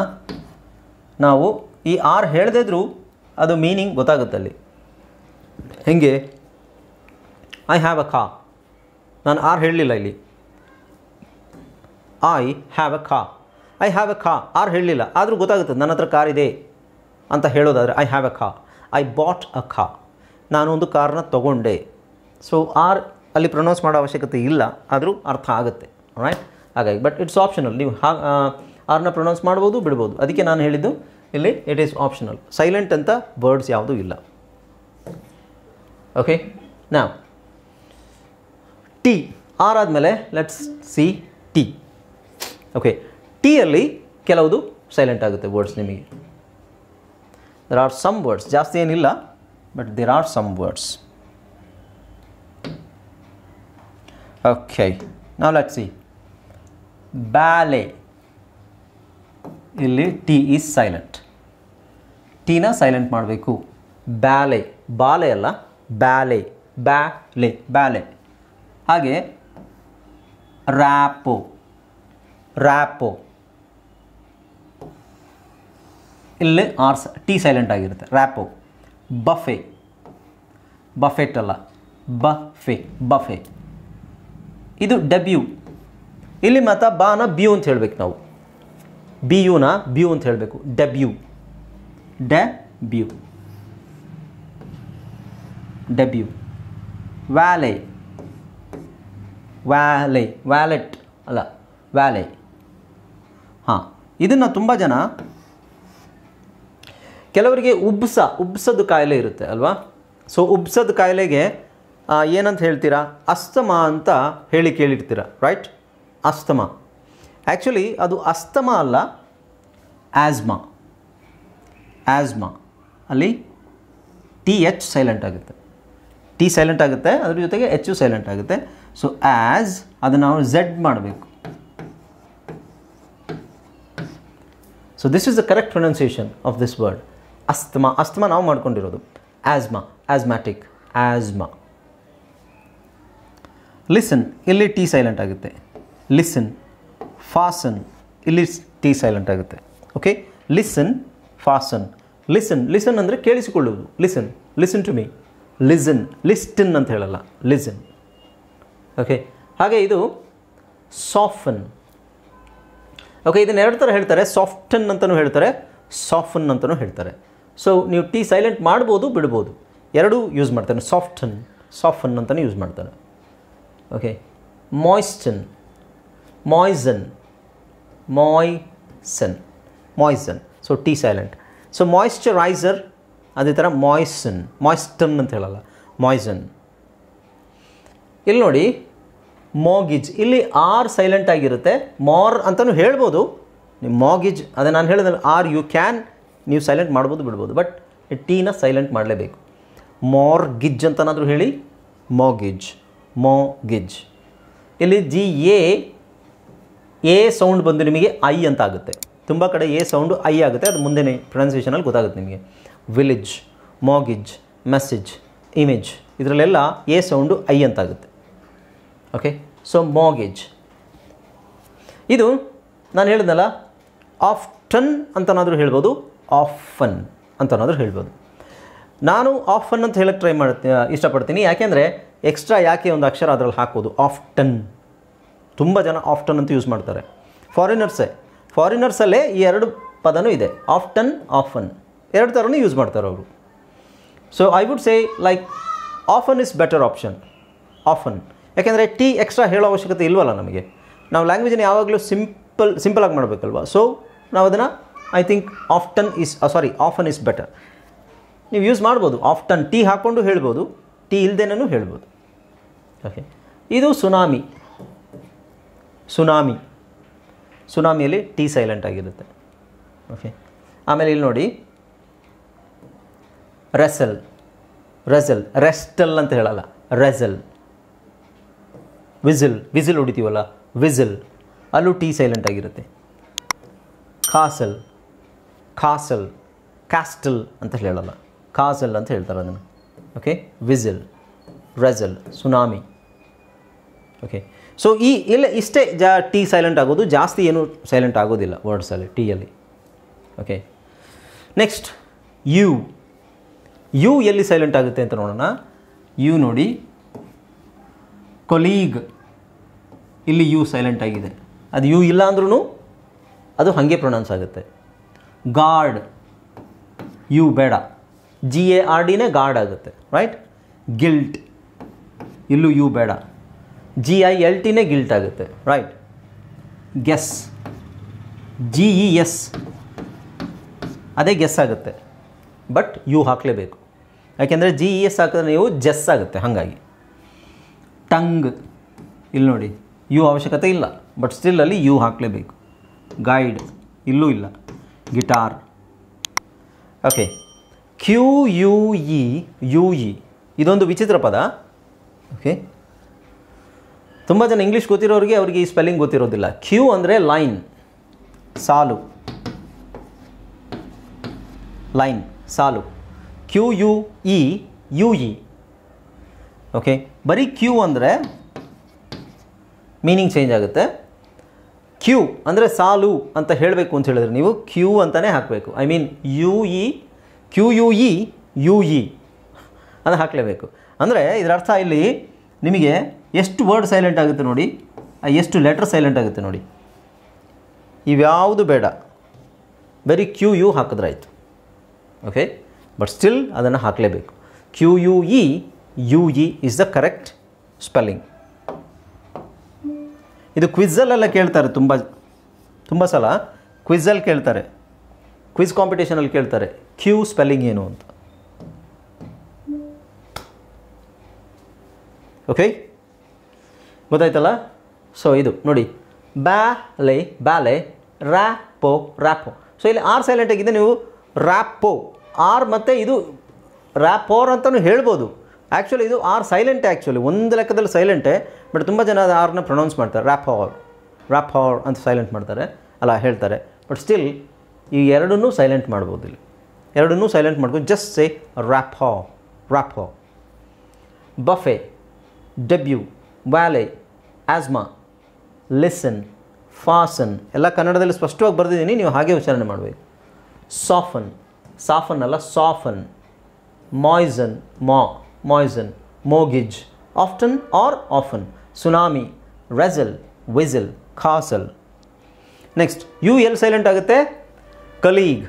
ನಾವು ಈ ಆರ್ ಹೇಳದೇ ಇದ್ರೂ ಅದು ಮೀನಿಂಗ್ ಗೊತ್ತಾಗುತ್ತೆ ಅಲ್ಲಿ. ಹೇಗೆ, ಐ ಹ್ಯಾವ್ ಅ ಕಾ, ನಾನು ಆರ್ ಹೇಳಲಿಲ್ಲ ಇಲ್ಲಿ. ಐ ಹ್ಯಾವ್ ಅ ಕಾ, ಐ ಹ್ಯಾವ್ ಅ ಕಾ, ಆರ್ ಹೇಳಲಿಲ್ಲ, ಆದರೂ ಗೊತ್ತಾಗುತ್ತೆ ನನ್ನ ಹತ್ರ ಕಾರ್ ಇದೆ ಅಂತ ಹೇಳೋದಾದರೆ ಐ ಹ್ಯಾವ್ ಅ ಕಾ. ಐ ಬಾಟ್ ಅ ಕಾ, ನಾನು ಒಂದು ಕಾರ್ನ ತೊಗೊಂಡೆ. ಸೊ ಆರ್ ಅಲ್ಲಿ ಪ್ರೊನೌನ್ಸ್ ಮಾಡೋ ಅವಶ್ಯಕತೆ ಇಲ್ಲ, ಆದರೂ ಅರ್ಥ ಆಗುತ್ತೆ. ರೈಟ್, ಹಾಗಾಗಿ ಬಟ್ ಇಟ್ಸ್ ಆಪ್ಷನಲ್. ನೀವು ಆರ್ನ ಪ್ರೊನೌನ್ಸ್ ಮಾಡ್ಬೋದು, ಬಿಡ್ಬೋದು. ಅದಕ್ಕೆ ನಾನು ಹೇಳಿದ್ದು ಇಲ್ಲಿ ಇಟ್ ಈಸ್ ಆಪ್ಷನಲ್. ಸೈಲೆಂಟ್ ಅಂತ ವರ್ಡ್ಸ್ ಯಾವುದೂ ಇಲ್ಲ. ಓಕೆ, ನಾವು ಟಿ, ಆರ್ ಆದಮೇಲೆ ಲೆಟ್ಸ್ ಸಿ ಟಿ. ಓಕೆ, ಟೀಯಲ್ಲಿ ಕೆಲವುದು ಸೈಲೆಂಟ್ ಆಗುತ್ತೆ ವರ್ಡ್ಸ್ ನಿಮಗೆ. ದೇರ್ ಆರ್ ಸಮ್ ವರ್ಡ್ಸ್, ಜಾಸ್ತಿ ಏನಿಲ್ಲ, but there are some words. Okay, now let's see. Ballet. ಇಲ್ಲಿ ಟಿ ಈಸ್ ಸೈಲೆಂಟ್. ಟೀನ ಸೈಲೆಂಟ್ ಮಾಡಬೇಕು. ಬ್ಯಾಲೆ, ಬಾಲೆ ಅಲ್ಲ, ಬ್ಯಾಲೆ, ಬ್ಯಾಲೆ, ಬ್ಯಾಲೆ. ಹಾಗೆ ರ್ಯಾಪೋ, ರ್ಯಾಪೋ, ಇಲ್ಲಿ ಟಿ ಸೈಲೆಂಟ್ ಆಗಿರುತ್ತೆ. ರ್ಯಾಪೋ. ಬಫೆ, ಬಫೆಟ್ ಅಲ್ಲ, ಬಫೆ, ಬಫೆ. ಇದು ಡಬ್ಯೂ. ಇಲ್ಲಿ ಮಾತ್ರ ಬಾನ ಬ್ಯೂ ಅಂತ ಹೇಳಬೇಕು ನಾವು. ಬಿ ಯುನ ಬ್ಯೂ ಅಂತ ಹೇಳಬೇಕು. ಡಬ್ಯೂ, ಡಬ್ಯೂ, ಡಬ್ಯೂ. ವ್ಯಾಲೆ, ವ್ಯಾಲೆ, ವ್ಯಾಲೆಟ್ ಅಲ್ಲ, ವ್ಯಾಲೆ. ಹಾಂ, ಇದನ್ನು ತುಂಬ ಜನ, ಕೆಲವರಿಗೆ ಉಬ್ಸದ ಕಾಯಿಲೆ ಇರುತ್ತೆ ಅಲ್ವಾ. ಸೊ ಉಬ್ಸದ ಕಾಯಿಲೆಗೆ ಏನಂತ ಹೇಳ್ತೀರಾ? ಅಸ್ತಮಾ ಅಂತ ಹೇಳಿ ಕೇಳಿರ್ತೀರ, ರೈಟ್? ಅಸ್ತಮಾ. ಆ್ಯಕ್ಚುಲಿ ಅದು ಅಸ್ತಮಾ ಅಲ್ಲ, ಆಸ್ಮಾ. ಆಸ್ಮಾ ಅಲ್ಲಿ ಟಿ ಎಚ್ ಸೈಲೆಂಟ್ ಆಗುತ್ತೆ, ಟಿ ಸೈಲೆಂಟ್ ಆಗುತ್ತೆ, ಅದ್ರ ಜೊತೆಗೆ ಎಚ್ ಸೈಲೆಂಟ್ ಆಗುತ್ತೆ. ಸೊ ಆ್ಯಸ್ ಅದನ್ನು ನಾವು ಝೆಡ್ ಮಾಡಬೇಕು. So this is the correct pronunciation of this word. Asthma, asthma ನಾವು ಮಾಡ್ಕೊಂಡಿರೋದು. Asthma, asthmatic, asthma. ಲಿಸನ್, ಇಲ್ಲಿ ಟಿ ಸೈಲೆಂಟ್ ಆಗುತ್ತೆ. ಲಿಸನ್. ಫಾಸನ್, ಇಲ್ಲಿ ಟಿ ಸೈಲೆಂಟ್ ಆಗುತ್ತೆ. Okay, listen, fasten. Listen, listen ಅಂದರೆ ಕೇಳಿಸಿಕೊಳ್ಳುವುದು. Listen, listen to me. Listen, ಲಿಸ್ಟನ್ ಅಂತ ಹೇಳಲ್ಲ, ಲಿಸನ್. ಓಕೆ, ಹಾಗೆ ಇದು ಸಾಫನ್. ಓಕೆ, ಇದನ್ನು ಎರಡು ಥರ ಹೇಳ್ತಾರೆ, ಸಾಫ್ಟನ್ ಅಂತಲೂ ಹೇಳ್ತಾರೆ, ಸಾಫನ್ ಅಂತಲೂ ಹೇಳ್ತಾರೆ. ಸೊ ನೀವು ಟಿ ಸೈಲೆಂಟ್ ಮಾಡ್ಬೋದು, ಬಿಡ್ಬೋದು, ಎರಡೂ ಯೂಸ್ ಮಾಡ್ತಾನೆ. ಸಾಫ್ಟನ್, ಸಾಫನ್ ಅಂತಲೇ ಯೂಸ್ ಮಾಡ್ತಾರೆ. Okay, moisten, moisten, moisten, moisten. So T silent. So moisturiser ಅದೇ ಥರ ಮಾಯ್ಸನ್, ಮಾಯ್ಸ್ಟನ್ ಅಂತ ಹೇಳಲ್ಲ, ಮಾಯ್ಸನ್. ಇಲ್ಲಿ ನೋಡಿ ಮಾಗಿಜ್, ಇಲ್ಲಿ ಆರ್ ಸೈಲೆಂಟ್ ಆಗಿರುತ್ತೆ. ಮಾರ್ ಅಂತಲೂ ಹೇಳ್ಬೋದು ನೀವು. ಮಾಗಿಜ್ ಅದೇ ನಾನು ಹೇಳಿದ್ರೆ ಆರ್ ಯು ಕ್ಯಾನ್ ನೀವು ಸೈಲೆಂಟ್ ಮಾಡ್ಬೋದು, ಬಿಡ್ಬೋದು, ಬಟ್ ಟೀನ ಸೈಲೆಂಟ್ ಮಾಡಲೇಬೇಕು. ಮಾರ್ಗಿಜ್ ಅಂತನಾದರೂ ಹೇಳಿ, ಮಾಗಿಜ್, ಮಾಗಿಜ್. ಇಲ್ಲಿ ಜಿ ಎ ಸೌಂಡ್ ಬಂದು ನಿಮಗೆ ಐ ಅಂತ ಆಗುತ್ತೆ. ತುಂಬ ಕಡೆ ಎ ಸೌಂಡು ಐ ಆಗುತ್ತೆ, ಅದು ಮುಂದೆ ಪ್ರೊನೌನ್ಸಿಯೇಷನಲ್ಲಿ ಗೊತ್ತಾಗುತ್ತೆ ನಿಮಗೆ. ವಿಲೇಜ್, ಮಾಗಿಜ್, ಮೆಸೇಜ್, ಇಮೇಜ್, ಇದರಲ್ಲೆಲ್ಲ ಎ ಸೌಂಡು ಐ ಅಂತ ಆಗುತ್ತೆ. Okay, so mortgage. ಇದು ನಾನು ಹೇಳಿದ್ನಲ್ಲ, ಆಫ್ಟನ್ ಅಂತನಾದರೂ ಹೇಳ್ಬೋದು, ಆಫನ್ ಅಂತನಾದರೂ ಹೇಳ್ಬೋದು. ನಾನು ಆಫನ್ ಅಂತ ಹೇಳಕ್ಕೆ ಇಷ್ಟಪಡ್ತೀನಿ. ಯಾಕೆಂದರೆ ಎಕ್ಸ್ಟ್ರಾ ಯಾಕೆ ಒಂದು ಅಕ್ಷರ ಅದರಲ್ಲಿ ಹಾಕೋದು. ಆಫ್ಟನ್, ತುಂಬ ಜನ ಆಫ್ಟನ್ ಅಂತ ಯೂಸ್ ಮಾಡ್ತಾರೆ. ಫಾರಿನರ್ಸಲ್ಲೇ ಈ ಎರಡು ಪದನೂ ಇದೆ, ಆಫ್ಟನ್, ಆಫನ್, ಎರಡು ಥರನೂ ಯೂಸ್ ಮಾಡ್ತಾರೆ ಅವರು. So I would say like often is better option. Often, ಯಾಕೆಂದರೆ ಟಿ ಎಕ್ಸ್ಟ್ರಾ ಹೇಳೋ ಅವಶ್ಯಕತೆ ಇಲ್ವಲ್ಲ ನಮಗೆ. ನಾವು ಲ್ಯಾಂಗ್ವೇಜನ್ನು ಯಾವಾಗಲೂ ಸಿಂಪಲಾಗಿ ಮಾಡಬೇಕಲ್ವ. ಸೊ ನಾವು ಅದನ್ನು I think often is better. ನೀವು ಯೂಸ್ ಮಾಡ್ಬೋದು ಆಫ್ಟನ್, ಟಿ ಹಾಕ್ಕೊಂಡು ಹೇಳ್ಬೋದು, ಟಿ ಇಲ್ದೇನೂ ಹೇಳ್ಬೋದು. ಓಕೆ, ಇದು ಸುನಾಮಿ. ಸುನಾಮಿ, ಸುನಾಮಿಯಲ್ಲಿ ಟಿ ಸೈಲೆಂಟ್ ಆಗಿರುತ್ತೆ. ಓಕೆ, ಆಮೇಲೆ ಇಲ್ಲಿ ನೋಡಿ ರೆಸಲ್, ರೆಸಲ್, ರೆಸ್ಟಲ್ ಅಂತ ಹೇಳಲ್ಲ, ರೆಸಲ್. ವಿಸಿಲ್, ವಿಸಿಲ್ ಹೊಡಿತೀವಲ್ಲ, ವಿಸಿಲ್, ಅಲ್ಲೂ ಟಿ ಸೈಲೆಂಟ್ ಆಗಿರುತ್ತೆ. ಕಾಸಲ್, ಕಾಸಲ್, ಕ್ಯಾಸ್ಟಲ್ ಅಂತ ಹೇಳಲ್ಲ, ಕಾಸಲ್ ಅಂತ ಹೇಳ್ತಾರೆ ಅದನ್ನು. Okay, whistle, wrestle, tsunami. Okay, so ಇಷ್ಟೇ ಟಿ ಸೈಲೆಂಟ್ ಆಗೋದು, ಜಾಸ್ತಿ ಏನು ಸೈಲೆಂಟ್ ಆಗೋದಿಲ್ಲ ವರ್ಡ್ಸಲ್ಲಿ, ಟೀಯಲ್ಲಿ. Okay, next U. ಯು ಎಲ್ಲಿ ಸೈಲೆಂಟ್ ಆಗುತ್ತೆ ಅಂತ ನೋಡೋಣ. ಯು ನೋಡಿ, ಕೊಲೀಗ್, ಇಲ್ಲಿ ಯು ಸೈಲೆಂಟ್ ಆಗಿದೆ. ಅದು ಯು ಇಲ್ಲ ಅಂದ್ರೂ ಅದು ಹಾಗೆ ಪ್ರೊನೌನ್ಸ್ ಆಗುತ್ತೆ. ಗಾರ್ಡ್, ಯು ಬೇಡ, GARDನೇ ಗಾರ್ಡ್ ಆಗುತ್ತೆ, ರೈಟ್? ಗಿಲ್ಟ್, ಇಲ್ಲೂ ಯು ಬೇಡ, GILTನೇ ಗಿಲ್ಟ್ ಆಗುತ್ತೆ, ರೈಟ್? ಗೆಸ್, GES ಅದೇ ಗೆಸ್ ಆಗುತ್ತೆ, ಬಟ್ ಯು ಹಾಕಲೇಬೇಕು. ಯಾಕೆಂದರೆ GES ಹಾಕಿದ್ರೆ ನೀವು ಜೆಸ್ ಆಗುತ್ತೆ, ಹಾಗಾಗಿ. ಟಂಗ್, ಇಲ್ಲಿ ನೋಡಿ ಯು ಅವಶ್ಯಕತೆ ಇಲ್ಲ, ಬಟ್ ಸ್ಟಿಲ್ ಅಲ್ಲಿ ಯು ಹಾಕಲೇಬೇಕು. ಗೈಡ್, ಇಲ್ಲೂ ಇಲ್ಲ. ಗಿಟಾರ್. ಓಕೆ, QUE ಇದೊಂದು ವಿಚಿತ್ರ ಪದ. ಓಕೆ, ತುಂಬ ಜನ ಇಂಗ್ಲೀಷ್ ಗೊತ್ತಿರೋರಿಗೆ ಅವರಿಗೆ ಈ ಸ್ಪೆಲ್ಲಿಂಗ್ ಗೊತ್ತಿರೋದಿಲ್ಲ. ಕ್ಯೂ ಅಂದರೆ ಲೈನ್, ಸಾಲು, ಲೈನ್, ಸಾಲು. QUE. ಓಕೆ, ಬರೀ ಕ್ಯೂ ಅಂದರೆ ಮೀನಿಂಗ್ ಚೇಂಜ್ ಆಗುತ್ತೆ. ಕ್ಯೂ ಅಂದರೆ ಸಾಲು ಅಂತ ಹೇಳಬೇಕು ಅಂತ ಹೇಳಿದ್ರೆ ನೀವು ಕ್ಯೂ ಅಂತಲೇ ಹಾಕಬೇಕು. ಐ ಮೀನ್ QUE ಅದು ಹಾಕಲೇಬೇಕು. ಅಂದರೆ ಇದರ ಅರ್ಥ ಇಲ್ಲಿ ನಿಮಗೆ ಎಷ್ಟು ವರ್ಡ್ ಸೈಲೆಂಟ್ ಆಗುತ್ತೆ ನೋಡಿ, ಎಷ್ಟು ಲೆಟರ್ ಸೈಲೆಂಟ್ ಆಗುತ್ತೆ ನೋಡಿ. ಇವ್ಯಾವುದು ಬೇಡ, ಬರೀ QU ಹಾಕಿದ್ರಾಯ್ತು. ಓಕೆ, ಬಟ್ ಸ್ಟಿಲ್ ಅದನ್ನು ಹಾಕಲೇಬೇಕು. QUE is the correct spelling. ಇದು ಕ್ವಿಝಲ್ಲೆಲ್ಲ ಕೇಳ್ತಾರೆ, ತುಂಬ ಸಲ ಕ್ವಿಝಲ್ಲಿ ಕೇಳ್ತಾರೆ, ಕ್ವಿಝ್ ಕಾಂಪಿಟೇಷನಲ್ಲಿ ಕೇಳ್ತಾರೆ ಕ್ಯೂ ಸ್ಪೆಲ್ಲಿಂಗ್ ಏನು ಅಂತ. ಓಕೆ, ಗೊತ್ತಾಯ್ತಲ್ಲ? ಸೊ ಇದು ನೋಡಿ, ballet ballet, rapport rapport. So ಇಲ್ಲಿ ಆರ್ ಸೈಲೆಂಟ್ ಆಗಿದೆ, ನೀವು ರ್ಯಾಪೋ ಆರ್ ಮತ್ತು ಇದು ರ್ಯಾಪೋರ್ ಅಂತಲೂ ಹೇಳ್ಬೋದು. ಆ್ಯಕ್ಚುಲಿ ಇದು ಆರ್ ಸೈಲೆಂಟೇ, ಆ್ಯಕ್ಚುಲಿ ಒಂದು ಲೆಕ್ಕದಲ್ಲಿ ಸೈಲೆಂಟೇ, ಬಟ್ ತುಂಬ ಜನ ಅದು ಆರ್ನ ಪ್ರೊನೌನ್ಸ್ ಮಾಡ್ತಾರೆ, ರ್ಯಾಪೋರ್ ಅಂತ ಸೈಲೆಂಟ್ ಮಾಡ್ತಾರೆ, ಅಲ್ಲ ಹೇಳ್ತಾರೆ. ಬಟ್ ಸ್ಟಿಲ್ ಈ ಎರಡನ್ನೂ ಸೈಲೆಂಟ್ ಮಾಡ್ಬೋದು, ಇಲ್ಲಿ ಎರಡನ್ನೂ ಸೈಲೆಂಟ್ ಮಾಡ್ಬೋದು. Just say rapport. Buffet, debut, ವ್ಯಾಲೆ, ಆಸ್ಮಾ, ಲಿಸನ್, ಫಾಸನ್ ಎಲ್ಲ ಕನ್ನಡದಲ್ಲಿ ಸ್ಪಷ್ಟವಾಗಿ ಬರೆದಿದ್ದೀನಿ, ನೀವು ಹಾಗೆ ಉಚ್ಚಾರಣೆ ಮಾಡಬೇಕು. ಸಾಫನ್ ಅಲ್ಲ soften. Moisten, moisten, mortgage, often or often, tsunami, wrestle, whistle, castle. Next U ಎಲ್ಲಿ ಸೈಲೆಂಟ್ ಆಗುತ್ತೆ? ಕಲೀಗ್,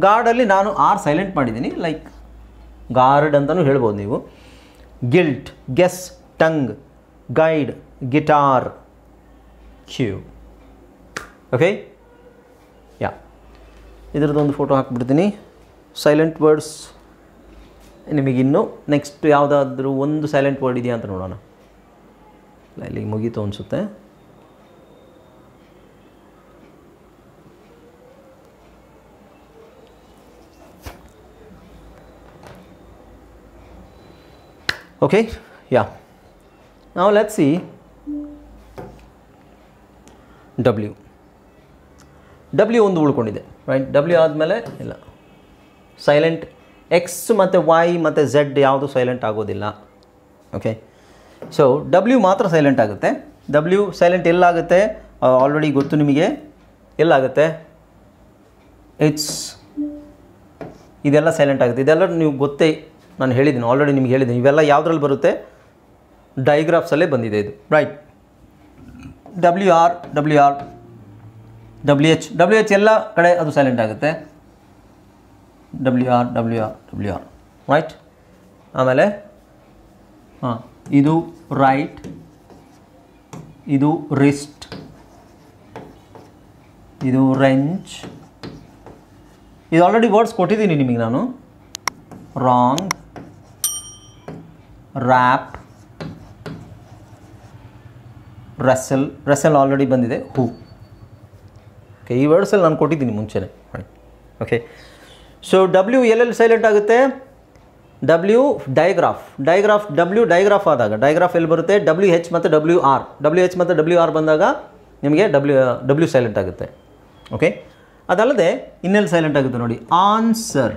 ಗಾರ್ಡಲ್ಲಿ ನಾನು ಆರ್ ಸೈಲೆಂಟ್ ಮಾಡಿದ್ದೀನಿ, ಲೈಕ್ ಗಾರ್ಡ್ ಅಂತಲೂ ಹೇಳ್ಬೋದು ನೀವು. Guilt, guess, tongue, guide, guitar, queue. Okay, yeah, ಇದರದ್ದೊಂದು ಫೋಟೋ ಹಾಕ್ಬಿಡ್ತೀನಿ. ಸೈಲೆಂಟ್ ವರ್ಡ್ಸ್ ನಿಮಗಿನ್ನು ನೆಕ್ಸ್ಟ್ ಯಾವುದಾದ್ರೂ ಒಂದು ಸೈಲೆಂಟ್ ವರ್ಡ್ ಇದೆಯಾ ಅಂತ ನೋಡೋಣ. ಇಲ್ಲಿಗೆ ಮುಗೀತು ಅನಿಸುತ್ತೆ. ಓಕೆ, ಯಾ, ನಾವು ಲೆಟ್ಸ್ ಸಿ ಡಬ್ಲ್ಯೂ ಒಂದು ಉಳ್ಕೊಂಡಿದೆ, ರೈಟ್? ಡಬ್ಲ್ಯೂ ಆದಮೇಲೆ ಇಲ್ಲ ಸೈಲೆಂಟ್. ಎಕ್ಸ್ ಮತ್ತು ವೈ ಮತ್ತು ಝೆಡ್ ಯಾವುದು ಸೈಲೆಂಟ್ ಆಗೋದಿಲ್ಲ. ಓಕೆ, ಸೊ ಡಬ್ಲ್ಯೂ ಮಾತ್ರ ಸೈಲೆಂಟ್ ಆಗುತ್ತೆ. ಡಬ್ಲ್ಯೂ ಸೈಲೆಂಟ್ ಎಲ್ಲಾಗುತ್ತೆ ಆಲ್ರೆಡಿ ಗೊತ್ತು ನಿಮಗೆ, ಎಲ್ಲಾಗುತ್ತೆ? ಇದೆಲ್ಲ ಸೈಲೆಂಟ್ ಆಗುತ್ತೆ. ಇದೆಲ್ಲ ನೀವು ಗೊತ್ತೇ, ನಾನು ಹೇಳಿದ್ದೀನಿ ಆಲ್ರೆಡಿ, ನಿಮ್ಗೆ ಹೇಳಿದ್ದೀನಿ. ಇವೆಲ್ಲ ಯಾವುದ್ರಲ್ಲಿ ಬರುತ್ತೆ? ಡೈಗ್ರಾಫ್ಸಲ್ಲೇ ಬಂದಿದೆ ಇದು, right? W R, W H ಎಲ್ಲ ಕಡೆ ಅದು ಸೈಲೆಂಟ್ ಆಗುತ್ತೆ. W R, right? ಆಮೇಲೆ ಇದು ರೈಟ್, ಇದು ರಿಸ್ಟ್, ಇದು ರೆಂಚ್. ಇದು ಆಲ್ರೆಡಿ ವರ್ಡ್ಸ್ ಕೊಟ್ಟಿದ್ದೀನಿ ನಿಮಗೆ ನಾನು. ರಾಂಗ್, ರ್ಯಾಪ್, ರೆಸಲ್ ಆಲ್ರೆಡಿ ಬಂದಿದೆ. ಹೂ. ಓಕೆ, ಈ ವರ್ಡ್ಸಲ್ಲಿ ನಾನು ಕೊಟ್ಟಿದ್ದೀನಿ ಮುಂಚೆನೇ. ಓಕೆ, ಸೊ ಡಬ್ಲ್ಯೂ ಎಲ್ಲೆಲ್ಲಿ ಸೈಲೆಂಟ್ ಆಗುತ್ತೆ? ಡಬ್ಲ್ಯೂ ಡೈಗ್ರಾಫ್ ಆದಾಗ, ಡೈಗ್ರಾಫ್ ಎಲ್ಲಿ ಬರುತ್ತೆ? ಡಬ್ಲ್ಯೂ ಹೆಚ್ ಮತ್ತು ಡಬ್ಲ್ಯೂ ಆರ್ ಬಂದಾಗ ನಿಮಗೆ ಡಬ್ಲ್ಯೂ ಸೈಲೆಂಟ್ ಆಗುತ್ತೆ. ಓಕೆ, ಅದಲ್ಲದೆ ಇನ್ನೆಲ್ಲಿ ಸೈಲೆಂಟ್ ಆಗುತ್ತೆ ನೋಡಿ? ಆನ್ಸರ್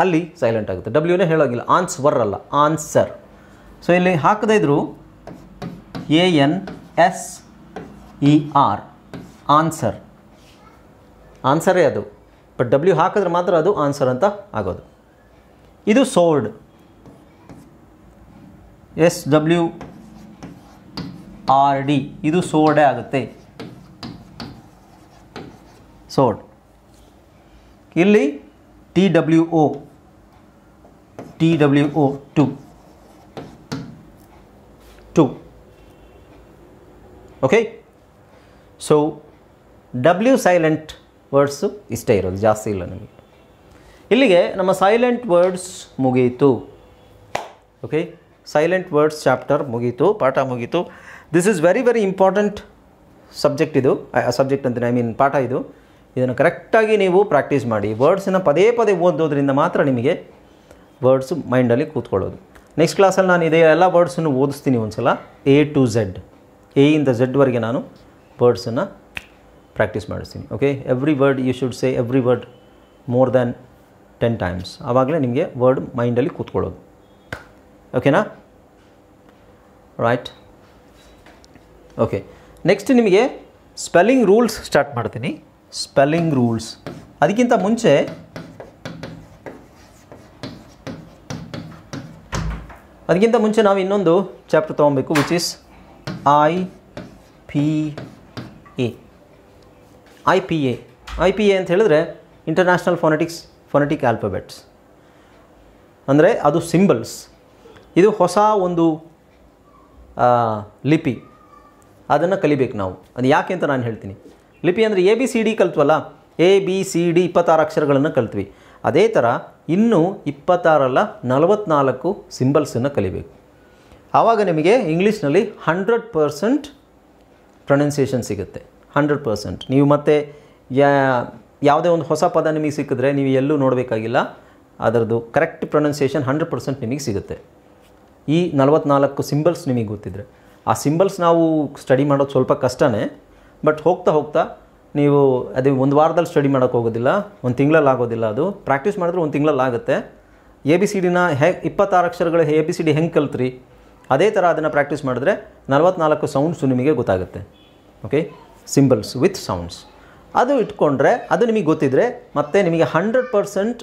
ಅಲ್ಲಿ ಸೈಲೆಂಟ್ ಆಗುತ್ತೆ. ಡಬ್ಲ್ಯೂನೇ ಹೇಳೋಗಿಲ್ಲ, ಆನ್ಸ್ವರ್ ಅಲ್ಲ, ಆನ್ಸರ್. ಸೊ ಇಲ್ಲಿ ಹಾಕದೇ ಇದ್ರು ANSER, ಆನ್ಸರೇ ಅದು. ಬಟ್ ಡಬ್ಲ್ಯೂ ಹಾಕಿದ್ರೆ ಮಾತ್ರ ಅದು ಆನ್ಸರ್ ಅಂತ ಆಗೋದು. ಇದು ಸೋರ್ಡ್, SWRD, ಇದು ಸೋರ್ಡೇ ಆಗುತ್ತೆ, ಸೋರ್ಡ್. ಇಲ್ಲಿ TWO, two. Okay, so W silent words ಇಷ್ಟೇ ಇರೋದು, ಜಾಸ್ತಿ ಇಲ್ಲ ನಿಮಗೆ. ಇಲ್ಲಿಗೆ ನಮ್ಮ ಸೈಲೆಂಟ್ ವರ್ಡ್ಸ್ ಮುಗೀತು. ಓಕೆ, ಸೈಲೆಂಟ್ ವರ್ಡ್ಸ್ ಚಾಪ್ಟರ್ ಮುಗೀತು, ಪಾಠ ಮುಗೀತು. This is very very important subject. ಇದು ಸಬ್ಜೆಕ್ಟ್ ಅಂತೀನಿ, ಐ ಮೀನ್ ಪಾಠ ಇದು. ಇದನ್ನು ಕರೆಕ್ಟಾಗಿ ನೀವು ಪ್ರಾಕ್ಟೀಸ್ ಮಾಡಿ. ವರ್ಡ್ಸನ್ನು ಪದೇ ಪದೇ ಓದೋದ್ರಿಂದ ಮಾತ್ರ ನಿಮಗೆ ವರ್ಡ್ಸು ಮೈಂಡಲ್ಲಿ ಕೂತ್ಕೊಳ್ಳೋದು. ನೆಕ್ಸ್ಟ್ ಕ್ಲಾಸಲ್ಲಿ ನಾನು ಇದೇ ಎಲ್ಲ ವರ್ಡ್ಸನ್ನು ಓದಿಸ್ತೀನಿ ಒಂದು ಸಲ, A to Z, A ಇಂದ Z ನಾನು ವರ್ಡ್ಸನ್ನು ಪ್ರಾಕ್ಟೀಸ್ ಮಾಡಿಸ್ತೀನಿ. Okay, every word you should say every word more than 10 times. ಆವಾಗಲೇ ನಿಮಗೆ ವರ್ಡ್ ಮೈಂಡಲ್ಲಿ ಕೂತ್ಕೊಳ್ಳೋದು. ಓಕೆನಾ? ರೈಟ್. ಓಕೆ, ನೆಕ್ಸ್ಟ್ ನಿಮಗೆ ಸ್ಪೆಲ್ಲಿಂಗ್ ರೂಲ್ಸ್ ಸ್ಟಾರ್ಟ್ ಮಾಡ್ತೀನಿ. ಸ್ಪೆಲ್ಲಿಂಗ್ ರೂಲ್ಸ್ ಅದಕ್ಕಿಂತ ಮುಂಚೆ ನಾವು ಇನ್ನೊಂದು ಚಾಪ್ಟರ್ ತೊಗೊಬೇಕು, ವಿಚ್ ಈಸ್ IPA ಅಂತ ಹೇಳಿದ್ರೆ ಇಂಟರ್ನ್ಯಾಷನಲ್ ಫೊನೆಟಿಕ್ ಆಲ್ಫಾಬೆಟ್ಸ್. ಅಂದರೆ ಅದು ಸಿಂಬಲ್ಸ್. ಇದು ಹೊಸ ಒಂದು ಲಿಪಿ, ಅದನ್ನು ಕಲಿಬೇಕು ನಾವು. ಅದು ಯಾಕೆ ಅಂತ ನಾನು ಹೇಳ್ತೀನಿ. ಲಿಪಿ ಅಂದರೆ ABCD ಕಲ್ತ್ವಲ್ಲ, ABCD 26 ಅಕ್ಷರಗಳನ್ನು ಕಲ್ತ್ವಿ. ಅದೇ ಥರ ಇನ್ನೂ 26 44 ಸಿಂಬಲ್ಸನ್ನು ಕಲಿಬೇಕು. ಆವಾಗ ನಿಮಗೆ ಇಂಗ್ಲೀಷ್ನಲ್ಲಿ 100% ಪ್ರೊನೌನ್ಸಿಯೇಷನ್ ಸಿಗುತ್ತೆ. 100%. ನೀವು ಮತ್ತೆ ಯಾವುದೇ ಒಂದು ಹೊಸ ಪದ ನಿಮಗೆ ಸಿಕ್ಕಿದ್ರೆ ನೀವು ಎಲ್ಲೂ ನೋಡಬೇಕಾಗಿಲ್ಲ, ಅದರದ್ದು ಕರೆಕ್ಟ್ ಪ್ರೊನೌನ್ಸಿಯೇಷನ್ 100% ನಿಮಗೆ ಸಿಗುತ್ತೆ. ಈ 44 ಸಿಂಬಲ್ಸ್ ನಿಮಗೆ ಗೊತ್ತಿದ್ದರೆ. ಆ ಸಿಂಬಲ್ಸ್ ನಾವು ಸ್ಟಡಿ ಮಾಡೋದು ಸ್ವಲ್ಪ ಕಷ್ಟನೇ, ಬಟ್ ಹೋಗ್ತಾ ಹೋಗ್ತಾ ನೀವು ಅದು ಒಂದು ವಾರದಲ್ಲಿ ಸ್ಟಡಿ ಮಾಡೋಕ್ಕೆ ಹೋಗೋದಿಲ್ಲ, ಒಂದು ತಿಂಗಳಲ್ಲಿ ಆಗೋದಿಲ್ಲ. ಅದು ಪ್ರಾಕ್ಟೀಸ್ ಮಾಡಿದ್ರೆ ಒಂದು ತಿಂಗಳಲ್ಲಿ ಆಗುತ್ತೆ. ABCD 26 ಅಕ್ಷರಗಳು ABCD ಹೆಂಗೆ ಕಲ್ತ್ರಿ ಅದೇ ಥರ ಅದನ್ನು ಪ್ರಾಕ್ಟೀಸ್ ಮಾಡಿದ್ರೆ 44 ಸೌಂಡ್ಸು ನಿಮಗೆ ಗೊತ್ತಾಗುತ್ತೆ. ಓಕೆ, ಸಿಂಬಲ್ಸ್ ವಿತ್ ಸೌಂಡ್ಸ್ ಅದು ಇಟ್ಕೊಂಡ್ರೆ ಅದು ನಿಮಗೆ ಗೊತ್ತಿದ್ದರೆ ಮತ್ತೆ ನಿಮಗೆ 100%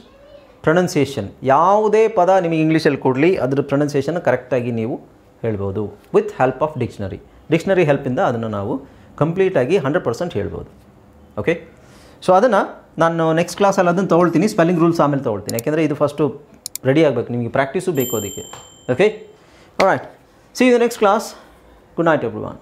ಪ್ರೊನೌನ್ಸಿಯೇಷನ್, ಯಾವುದೇ ಪದ ನಿಮಗೆ ಇಂಗ್ಲೀಷಲ್ಲಿ ಕೊಡಲಿ ಅದರ ಪ್ರೊನೌನ್ಸಿಯೇಷನ್ ಕರೆಕ್ಟಾಗಿ ನೀವು ಹೇಳ್ಬೋದು ವಿತ್ ಹೆಲ್ಪ್ ಆಫ್ ಡಿಕ್ಷನರಿ ಹೆಲ್ಪಿಂದ ಅದನ್ನು ನಾವು ಕಂಪ್ಲೀಟಾಗಿ 100% ಹೇಳ್ಬೋದು. ಓಕೆ, ಸೊ ಅದನ್ನು ನಾನು ನೆಕ್ಸ್ಟ್ ಕ್ಲಾಸಲ್ಲಿ ಅದನ್ನು ತೊಗೊಳ್ತೀನಿ. ಸ್ಪೆಲ್ಲಿಂಗ್ ರೂಲ್ಸ್ ಆಮೇಲೆ ತೊಗೊಳ್ತೀನಿ, ಯಾಕೆಂದರೆ ಇದು ಫಸ್ಟು ರೆಡಿ ಆಗಬೇಕು, ನಿಮಗೆ ಪ್ರಾಕ್ಟೀಸು ಬೇಕು ಅದಕ್ಕೆ. Okay, alright, see you next class. Good night everyone.